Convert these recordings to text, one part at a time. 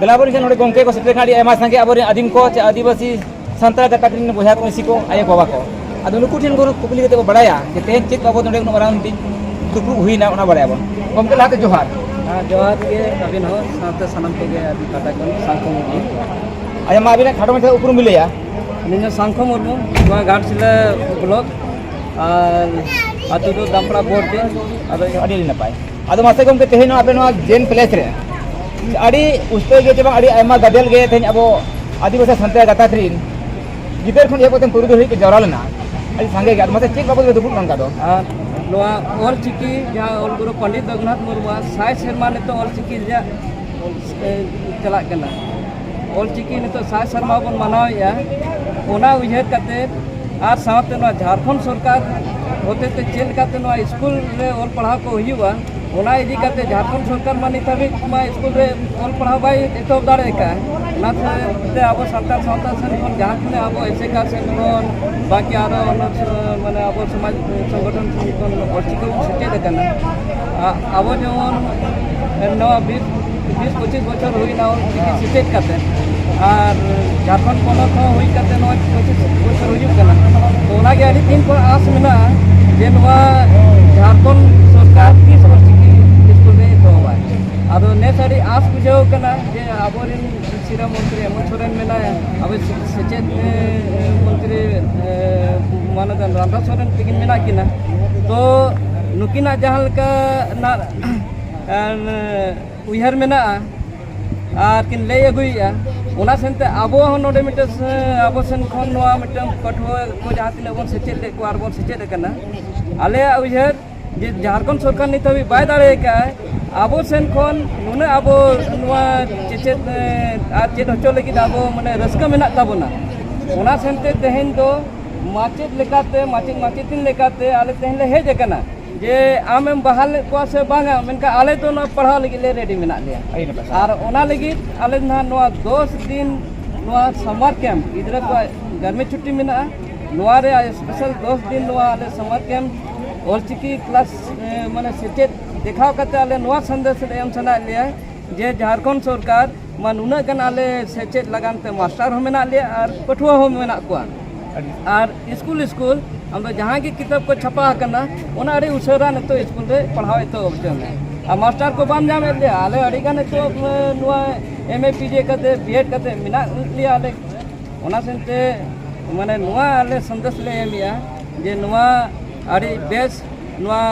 गलाबोरी से नोडे गोंके को सेटे खाड़ी एमा संगे आबोरे आदिम को चे आदिवासी संतरा गता किन बोझा को मिसी को आये बाबा को आदो नुकु ठेन गुरु कुपली कते बड़ाया जे तेन चेक बाबो नोडे नो माराम दिन दुकु हुईना ओना बड़ाया बन गोंके लाते जोहार जोहार के अबिन हो साथे सनम को गे आदि काटा कोन सांखो मुर्मू आया मा अबिना खाटो में उपरू मिलेया निनो सांखो मुर्मू नोआ घाटसिला ब्लॉक और आतु दो दामपड़ा बोर्ड के आदो अडी नपाय आदो मासे गोंके तेहेनो आपे नो जेन प्लेस रे अड़ी उस्ते गे चबा अड़ी आयमा गदल गे तेन अब आदिवासी संतरा गता क्रीन गिदर खन एकोते पुरु दो के जरा लेना अड़ी संगे गे मासे चेक बाबो दुबुक नंका दो नोआ ऑल चिकी जहां ऑल गुरु पंडित रघुनाथ मुर्मू साय शर्मा ने तो ऑल चिकी जा चला कना ऑल चिकी ने तो साय शर्मा बन मनावया ओना उयहर कते आर सावते नोआ झारखंड सरकार होते ते चेल कते नोआ स्कूल रे ऑल पढ़ाव को हुआ ओना इदी कते झारखंड सरकार मानी तबे मा स्कूल रे ऑल पढ़ाव बाई एतो दाड़े का नाते अब सरकार सावता सन कोन जहां ने अब ऐसे का से कोन बाकी आरो माने अब समाज संगठन कोन ऑर्चिको सेटे कना अब जेमन नवा 20-25 बछर हुई ना चिकी सेटे कते और झारखंड पोनत हुई कते नवा 25 बछर हुई कना तो ओना के अडी तीन को आस मेना जे नवा झारखंड सरकार 30 वर्ष अब नेसारी आस बुझाव कना जे आबोरिन शिरा मंत्री हेमंत सोरेन मेना अब सचेत मंत्री मानदन राधा सोरेन तिकिन मेना किना तो नुकिना जहां लका ना उयहर मेना आर किन ले अगुइया ओना सेनते आबो नोडे मिटे आबो सेन खन नोआ मिटे पठवा को जहां तिना बन सचेत ले को आर बन सचेत कना आले उयहर जे झारखंड सरकार नित हबी बाय दाड़े का आबो सेन खन नुने आबो नोआ चेचेत आर चेत हचो लगी आबो माने रस्का मेना ताबोना ओना सेनते तेहेन दो माचेत लेकाते माचेतिन लेकाते आले तेहेन ले हेज कना जे आमेम बहाल को से बांगा मेनका आले तो न पढ़ाव लगी ले रेडी मेना लिया और ओना लगी आले ना नोआ 10 दिन नोआ समर कैंप गिदरा को गर्मी छुट्टी मेना नोआ रे स्पेशल 10 दिन नोआ आले समर कैंप ऑल चिकी क्लास माने सेचेत देखाव कते आले नोआ संदेश एम सना लिया जे झारखंड सरकार मा नुना गन आले सेचेत लगानते मास्टर हो मेना लिया और पठुआ हो मेना को और स्कूल हम तो जहाँ की किताब को छपा करना ओना अड़ी उसरा न तो स्कूल रे पढ़ावे तो ऑप्शन है आ मास्टर को बाम जामे लिया आले अड़ी गन तो नुआ एमए पीजे कते बीएड कते मिना लिया आले ओना सेनते माने नुआ आले संदेश ले एमिया जे नुआ अड़ी बेस नुआ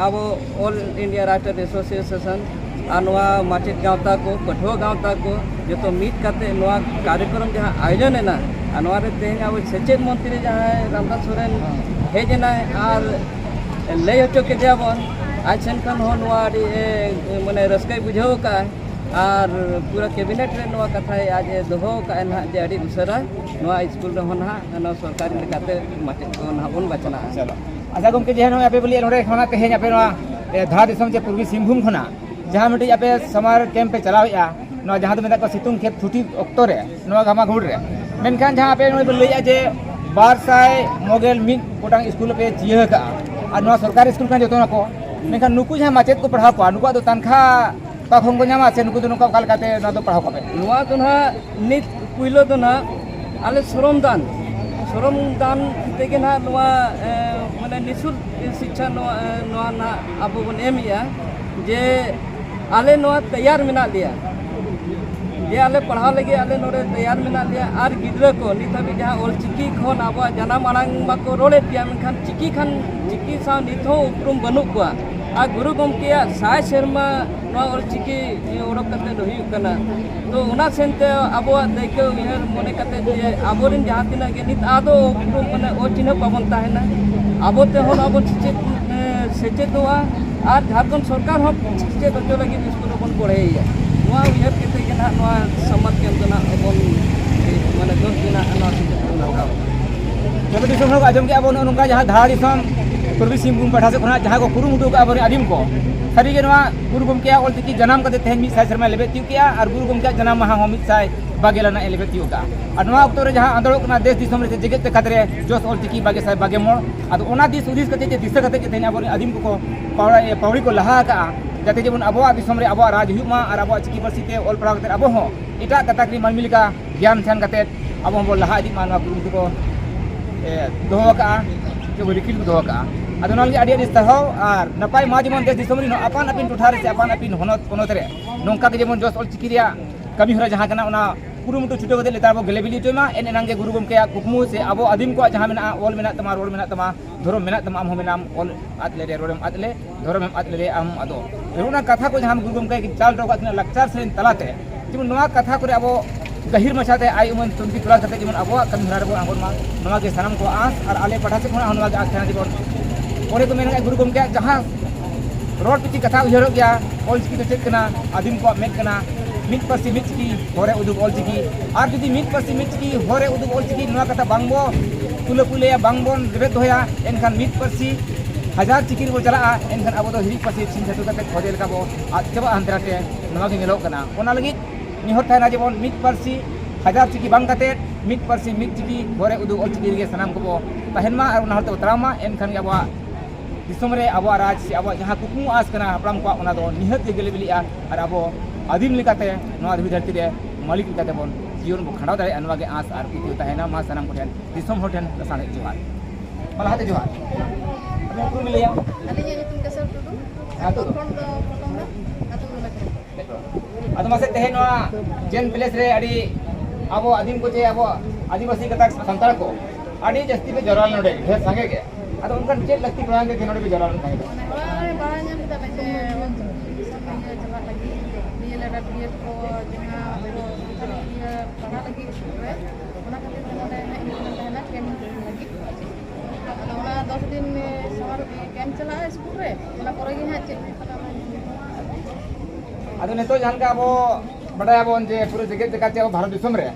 अब ऑल इंडिया राइटर एसोसिएशन और नुआ माचेत गाँवता को पठुआ गाँवता को जो तो मीट करते नुआ कार्यक्रम जहाँ आयोजन है ना अनुवारे तेहन अब सचेत मंत्री जहाँ रामदास सोरेन हेजना और लय हचो के जाबन आज सेनखान हो नुआ माने रस्काय बुझाव का और पूरा कैबिनेट रे नुआ कथा आज दोहो का ना जे अड़ी उसरा नुआ स्कूल रे होना ना सरकारी लेकाते माचेत को ना बन बचना अच्छा गोमके जे नो आपे बोली नोडे खना तेहेन आपे नो धा दिसम जे पूर्वी सिंहभूम खना जहां मिटी आपे समर कैंप पे चलावेया नो जहां मेदा को सितुंग खेत छुट्टी ऑक्टो रे नो गामा घुड़ रे मेनखान जहां पे नो लैया जे 1200 मोगेल मिट गोटांग स्कूल पे चिया का और नो सरकारी स्कूल का जतो नको मेनखान नुकु जहां माचेत को पढ़ा को नुकु दो तनखा तखम को न्यामा से नुकु दो नुकु काल काते नो दो पढ़ा को पे नुआ दो ना नित पुइलो दो ना आले श्रम दान तेगे ना नुआ माने निशुल्क शिक्षा नुआ ना अब बन एमिया जे आले नुआ तैयार मेना लिया जे आले पढ़ा लगे आले नोरे तैयार मेना लिया और गिद्रा को नित हबी जहाँ ऑल चिकी खन अब जाना मांग बाको रोड़े पिया मेनखान चिकी सा नित हो उपरुम बनु को आ गुरु गमके साय शर्मा नुआ ऑल चिकी ओडक कते हुई कना तो उना सेनते अब दायित्व उयहर मने कते जे आबोरिन जहाँ तिना के नित आदो उपरुम माने ओ चिन्ह पाबन ताहेना अब ते होन अब सेचेतवा और झारखंड सरकार हम सेचेत हचो लगी स्कूल बन पढ़ेया नुआ उयहर केते के ना नुआ समत के ना बन माने 10 दिन ना लगाव जब दिसम हो आजम के अब नोंका जहाँ धा दिसम पूर्वी सिंहभूम पढ़ा से खना जहाँ को कुरुमुटु का अब आदिम को सारी के नुआ गुरु गमके ऑल चिकी जन्म कते तेहन मिसाय शर्मा लेबे तिउकिया और गुरु गमके जन्म महा हम मिसाय बागेलाना एलेबे तिउका और नुआ ऑक्टो रे जहाँ आंदोलन कना देश दिसम रे जगत ते खतरे जोस ऑल चिकी बागे साय बागे मोड़ आदो ओना दिस उदिस कते जे दिस कते के तेहन अब आदिम को पावड़ी को लहा का जाते जेबन आबोआ दिसम रे आबोआ राज हुयुमा और आबोआ चिकी पार्सी ते ऑल पढ़ाव कते आबो हो एटा गाताक रि मानमि लेका ज्ञान थान कते आबो बो लहा इदि मा नवा कुरुमुटु को दोहो का के रिकिल दोहो का आदो नलगे आडी आडी सरहाव और नपाय मा जेमन देश दिसम रि आपान आपिन टोठा रे से आपान आपिन होनत पोनत रे नोंका के जेमन जोस ऑल चिकी रिया कमी हरा जहां कना ओना कुरुमुटु छुटे कते लेतार बो गेलेबिली टोमा एन एनांगे गुरु गमके कुकमु से आबो आदिम को जहां मेना ऑल मेना तमा रोल मेना तमा धर्म मेना तमा आम मेनाम ऑल आतले रे रोडम आतले धर्म आतले आम आदो रोना कथा को जहां गुरु गमके चाल टोका लक्चर से तलाते जेमन नवा कथा करे आबो गहिर मछाते आई उमन तुमकी तुला कते जेमन आबो कमी हरा रे आंगोन मा नवा के सनम को आस और आले पढ़ा से कोना नवा के आस थाना जेबन ओरे को मेना गुरु गमके जहां रोड पिची कथा उजरो गया ऑल चिकी चेक कना आदिम को मेक कना मिट परसी मिट चिकी होरे उदुग ऑल चिकी और जुदी मिट परसी मिट चिकी होरे उदुग ऑल चिकी नवा कथा बांगबो तुले पुले या बांगबन रेबे दोया एनखान मिट परसी हजार चिकी बो चला एनखान आबो दो हिरी परसी सिन छतु कते खोजे लका बो आज चबा अंतराते नवा के नेलो कना ओना लगी निहर थाना जेबन मिट परसी हजार चिकी बांग कते मिट परसी मिट चिकी होरे उदुग ऑल चिकी रे सनाम को बो तहनमा और उना हरते उतरामा एनखान के आबो दिसम रे आबो राज से आबो जहां कुकमु आस कना हपराम को ओना दो निहत के गेलेबिलिया और आबो आदिम लेकाते नवा धरती रे मालिक लेकाते बन जीवन बो खंडाव दाड़े अनवा के आस और कुकु तहना मा सनाम कोठेन दिसम होठेन लसाने जोहार मलाहते जोहार अपने कुल मिलिया अलिnya nyutung kasar tudu Ato do. kon do potong na ato mulak अदो मासे तहे नवा जेन प्लेस रे अडी आबो आदिम को जे आबो आदिवासी कथा संताल को अडी जस्ती पे जराल नोडे ढेर संगे के अदो उनकन चेक लगती पड़ांगे के नोडे पे जराल संगे ore barangnya kita baca sampai cepat lagi dia ada biar ko jangan kalau dia pernah lagi sore ona kata ada ini ada kem lagi kalau ona 10 दिन सवार kem चला है sore ona pore gi ha cek अदो नेतो जहां का आबो बडाय आबो जे पूरे जगत जगत चे भारत दिसम रे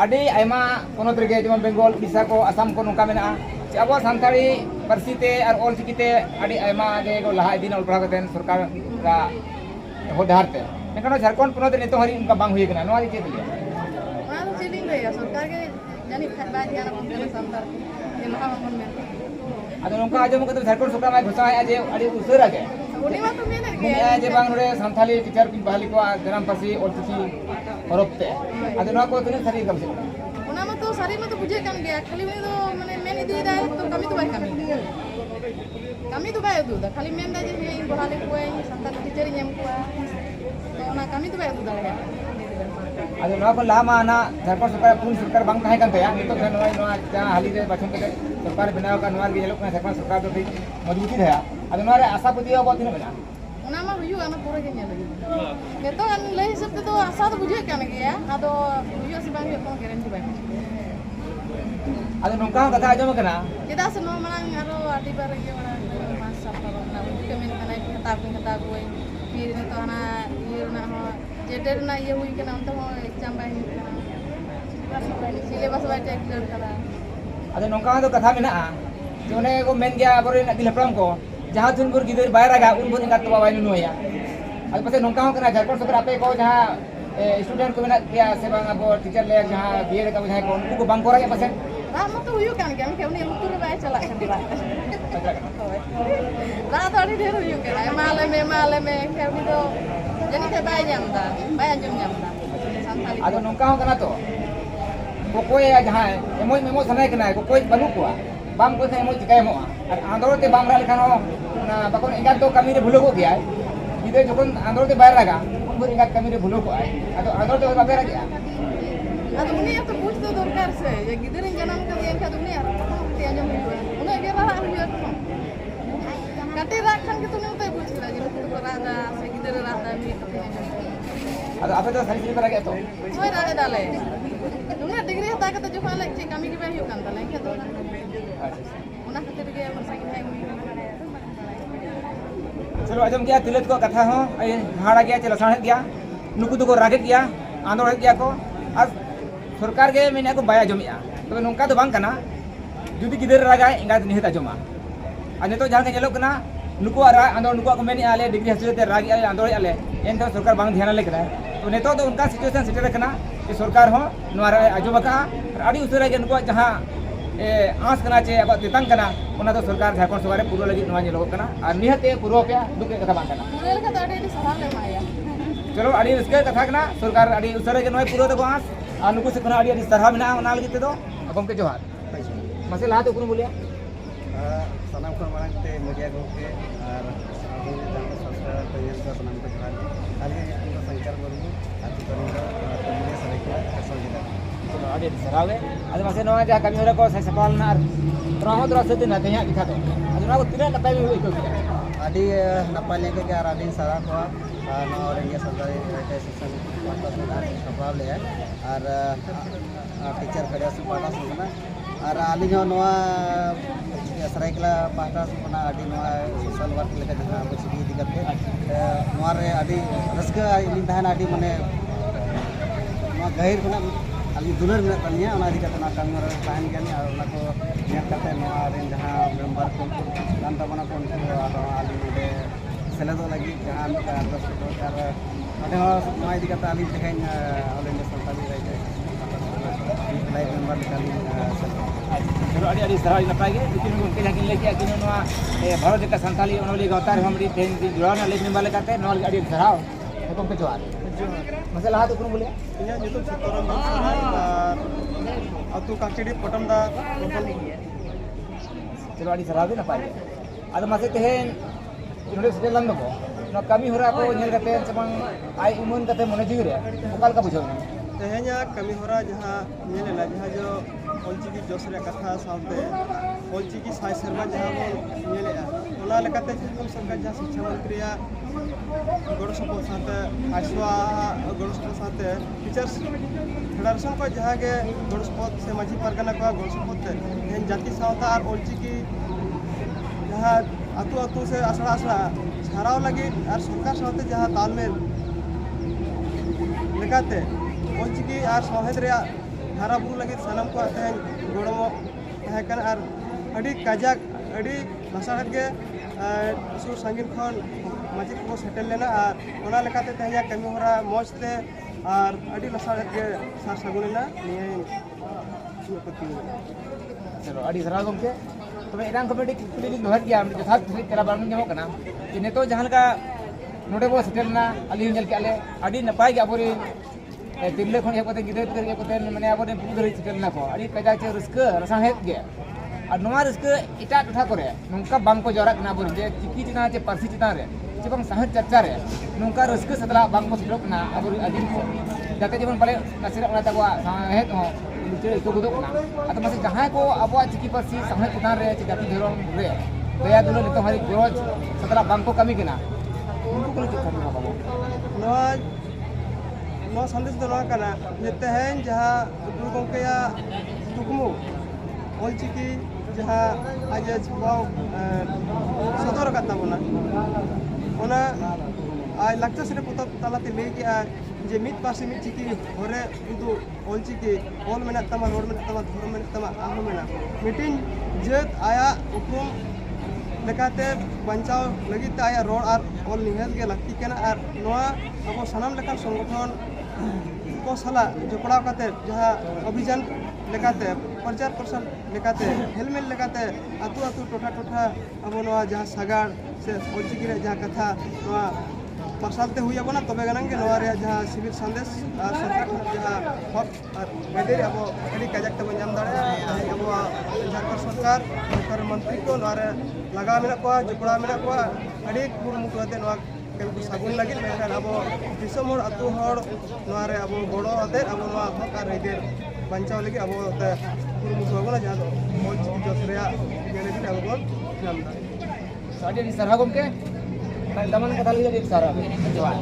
अडी आयमा पोनत रे जेमन बेंगल उड़ीसा को असम को नोका मेना चे आबो सांताली पारसी ते और ऑल चिकीते अडी आयमा जे को लहा दिन ऑल पढ़ा कतेन सरकार का हो धारते नेकनो झारखंड पोनत रे नेतो हरी उनका बांग हुई कना नोआ चे दिले ona to chilling re सरकार के जानी फायदा ध्यान अपन के संतर ये लहा मन में अदो नोका आजम को झारखंड सरकार में घोषणा है जे अडी उसरा के उनी मा तो मेन के जे बांग रे सांताली टीचर की बहाली को जनाम पारसी ऑल चिकी हरपते अदो नोआ को तने सरी कम से ona ma to sari ma to bujhe kan gaya khali me to mane men idi da to kami to bai kami to bai du da khali men da je he bahale ko ai santal teacher nyam ko to ona kami to bai du da ya अदो नोआ को लामा ना झारखंड सरकार पूर्ण सरकार बांग ताहे kan तया नितो के नोआ जहां हाली रे बाछन के सरकार बनाव का नोआ के जेलो का झारखंड सरकार तो मजबूती है अदो नोआ रे आशा पति अब दिन बना ona ma huyu ana pore ke nyala beto an lei hisab te to asa to bujhe kan gaya ado huyu se bang ko guarantee bai अदो नोका कथा आजम कना cheda se no manang aro adi bar ge mana masa pa na ke men kana kata ko pir ne to ana year na ho jeter na ye hui kana onta ho exam bai syllabus bai check kara अदो नोका तो कथा मेना जोने को main गया बरे ना दिल प्रम को जहां तुन बुर गिदर बाहर आगा उन बुन का तो बाय नु या अदो पसे नोका कना झारखंड सरकार आपे को जहां स्टूडेंट को मेना क्या से बांग अब टीचर ले जहां बीएड का बुझाय को उनको को बांग कोरा के पसे ma to huyu kan ke uni utur bai chala kan di ba ra to ni der huyu ke male me ke uni do jadi ke bai nyam da bai anjum nyam da santali अदो नोका कना तो को कोई जहां एमोय memo सनाय कना को कोई बनु को बाम को से एमोय चिकाय मो और आंदोलन ते बाम रा लेखान हो ना बकोन एंगात तो कमी रे भूलो को गया इदे जखन आंदोलन ते बाहर लगा उन बुर एंगात कमी रे भूलो को आय अदो आंदोलन ते बाबे रा गया ado uni to buj to dorkar se ye giderin janam ka yen ka dunia te anjum una ge ra huyu ko kate ra khan ke tune utai buj la jiru ko ra da se gider ra da mi ka anjum अदो आपे तो सही से गया तो hoy ra dale una degree hata ka to jo phala che kami ge bai hu kan dale ke to una khatir ge mar sa ge hai चलो आजम गया तिलत को कथा हो हाड़ा गया चलो साढ़े गया नुकु तो को रागे गया आंदोलन गया को आज सरकार के मेने को बाया जमिया तो नोंका तो बांग कना जुदी गिदर रागा इंगा निहता जमा अने तो जहां के चलो कना नुकु आरा आंदोलन नुकु को मेने आले डिग्री हासिल ते रागी आले आंदोलन आले एन तो सरकार बांग ध्यान ले कना तो नेतो तो उनका सिचुएशन सेटर कना कि सरकार हो नोरा आजम का आड़ी उसरे के नुकु जहां आस करना चे अब तितंग करना उना तो सरकार झारखंड सभा रे पूरा लगी नवा लोग करना और निहते पूरा पे दुख कथा बांग करना मुझे लगा तो अड़ी सवाल ले माया चलो अड़ी रस्के कथा करना सरकार अड़ी उसरे के नय पूरा तो आस और नुकु से खना अड़ी सरहा मेना ओना लगी ते दो गमके जोहार मसे लाते उकुन बोलिया सनाम खन मांगते मीडिया गमके और संस्था तैयार का सनाम को जोहार आगे हम संचार मुर्मू आती करेंगे मीडिया सराइकेला असम जिला चलो अड़ी सरावे अद मसे नवा जा कमी होरा को सपाल ना त्रहो द्रा से दिन तेया दिखा दो अद ना को तिना नपाय में को आदि नपाय लेके के और आदि सारा को और इंडिया सरकार राइटर सेक्शन वापस में सपाल ले और टीचर फेडरेशन पाटा से और आली जो नवा सराइकेला पाटा से आदि नवा सोशल वर्क लेके जहां को चिकी दिक्कत है नवा रे आदि रस्का इन तहन आदि माने नवा गहिर बना आली दुलर में तनिया ओना दिक्कत ना काम रे तहन गनी और ओना को नेल करते नवा रे जहां मेंबर को कान तबना को आली ने सेलेदो लगी जहां का सरकार अटे नवा दिक्कत आली देखाइन ऑल इंडिया संताली रहे लाइव मेंबर निकाली चलो अड़ी अड़ी सराई नपाय गे लेकिन उनके जाकिन लेके कि नवा भारत का संताली ओनली गवतार हमरी तेन दिन जुड़ा ना लेकिन वाले करते नवा अड़ी सराव हुकुम के जोहार मसे लाहा तो बोले इन्हें जो चित्तौरम अतु काकड़ी पटमदा चलो अड़ी सराव भी नपाय अद मसे तेन नोडे सेटल लन दो न कमी होरा को नेल करते चमन आई उमन करते मने जीव रे ओकाल का बुझो तेहना कमी होरा जहां नेलेला जहां जो ओलचिकी जोसरे कथा साउते ओलचिकी साय शर्मा जहां बो नेलेआ ओना लेकाते हम सरकार जहां शिक्षा मंत्रीया गणसपो साथे आशवा गणसपो साथे टीचर्स फेडरेशन को जहां के गणसपो से माझी परगना को गणसपो ते हेन जाति सावता और ओलचिकी जहां अतु अतु से आसड़ा आसड़ा छाराव लगी और सरकार साथे जहां तालमेल लेकाते ओलचिकी और सौहेद रे हारा बुरु लगे सानम को तेन गोड़मो तहकन और अड़ी काजाक अड़ी भाषाहट के सुर संगीन खन माजिक को सेटल लेना और ओना लेकाते तेया कमी होरा मौजते और अड़ी लसाहट के सार सगुनेना निये सुपति चलो अड़ी सराव गमके तबे इरान कमेटी कुली दिन दोहर गया जथा तेरा बारन जमो कना कि नेतो जहां का नोडे बो सेटल ना अली नेल के आले अड़ी नपाय के अबोरी तिरले खन हेपते गिदर कर हेपते माने आबो ने पुदर सेटल ना को अड़ी कजा चे रस्का रसा हेत गे और नवा रस्का इटा टठा करे नंका बांग को जरा कना बोल जे चिकी चिना चे पारसी चिता रे चे बांग साहत चर्चा रे नंका रस्का सतला बांग को सेटल ना अबो अदिन को जाते जेमन पाले नसिरा ना तबवा साहेत हो लुचे को गुदो ना अत मसे जहां को अबो चिकी पारसी साहत चिता रे चे जाति धरम रे दया दुलो नितो हरि गरज सतला बांग को कमी केना उनको को चिता ना बाबू नवा संदेश दो नवा तेहन जहाँ गुरु गंकेया तुकमु ओलचिकी जहाँ आज छापाव सदर काताबोना ओना आज लाक्चर से पोतब तालाते ले गया जे मित पासे मित चिकी होरे उदु ओलचिकी ओल मेना तमा रोड मेना तमा धर्म मेना तमा आहु मेना मीटिंग जेत आया हुकुम लेकाते बंचाव लगी आया रोड और ओल निहल के लगती केना और नवा अब सनाम लेखा संगठन को सला जोपड़ा काते जहां अभियान लेकाते प्रचार प्रसार लेकाते हेलमेट लेकाते आतु आतु टोठा टोठा अब नवा जहां सगाड़ से ओलचिकी रे जहां कथा नवा प्रसारते हुई अब ना तबे गनंगे नवा रे जहां सिविल संदेश सरकार जहां हक और बेदे अब एडी काजक तब नाम दाड़े अब झारखंड सरकार मंत्री को नवा रे लगा मेना को जोपड़ा मेना को एडी कुरुमुटु आते नवा कभी सगुन लगे मेखान अब दिसम हर अतु हर नवारे अब गोड़ो आते अब नवा हक और रेदेर बंचाव लगे अब कुरुमुटु होगना जहां दो ओलचिकी जोसरेया गेले अब बोल नाम दा साडी सरहा गमके दमन कथा लगे एक सारा जोहार